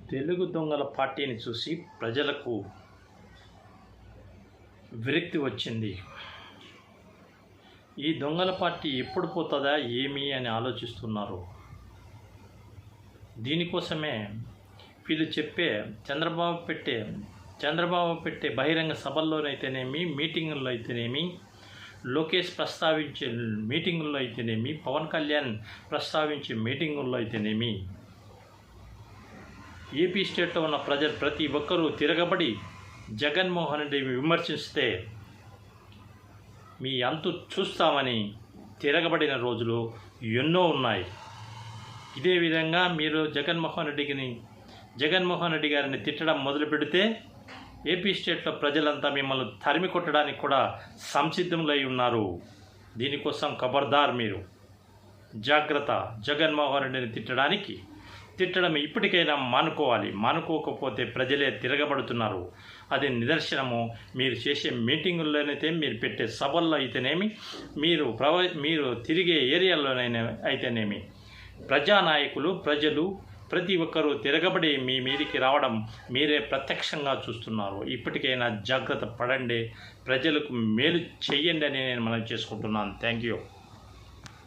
తెలుగు దొంగల పార్టీని చూసి ప్రజలకు విరక్తి వచ్చింది. ఈ దొంగల పార్టీ ఎప్పుడు పోతుందా ఏమి అని ఆలోచిస్తున్నారు. దీనికోసమే వీళ్ళు చెప్పే చంద్రబాబు పెట్టే బహిరంగ సభల్లోనైతేనేమి, మీటింగుల్లో అయితేనేమి, లోకేష్ ప్రస్తావించే మీటింగుల్లో అయితేనేమి, పవన్ కళ్యాణ్ ప్రస్తావించే మీటింగుల్లో అయితేనేమి, ఏపీ స్టేట్లో ఉన్న ప్రజలు ప్రతి ఒక్కరూ తిరగబడి జగన్మోహన్ రెడ్డి విమర్శిస్తే మీ అంతు చూస్తామని తిరగబడిన రోజులు ఎన్నో ఉన్నాయి. ఇదే విధంగా మీరు జగన్మోహన్ రెడ్డి గారిని తిట్టడం మొదలు పెడితే ఏపీ స్టేట్లో ప్రజలంతా మిమ్మల్ని తరిమి కొట్టడానికి కూడా సంసిద్ధములై ఉన్నారు. దీనికోసం ఖబర్దార్, మీరు జాగ్రత్త. జగన్మోహన్ రెడ్డిని తిట్టడం ఇప్పటికైనా మానుకోవాలి. మానుకోకపోతే ప్రజలే తిరగబడుతున్నారు. అది మీరు చేసే మీటింగుల్లోనైతే, మీరు పెట్టే సభల్లో అయితేనేమి, మీరు తిరిగే ఏరియాల్లోనైనా అయితేనేమి, ప్రజానాయకులు ప్రజలు ప్రతి ఒక్కరూ తిరగబడి మీ మీదికి రావడం మీరే ప్రత్యక్షంగా చూస్తున్నారు. ఇప్పటికైనా జాగ్రత్త పడండి, ప్రజలకు మేలు చెయ్యండి అని నేను మనం చేసుకుంటున్నాను. Thank you.